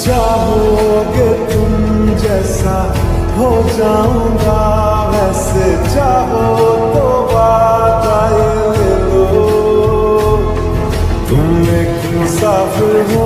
चाहोगे तुम जैसा हो जाऊंगा, वैसे चाहो तो वादा ये ले लो। तुम एक मुसाफिर हो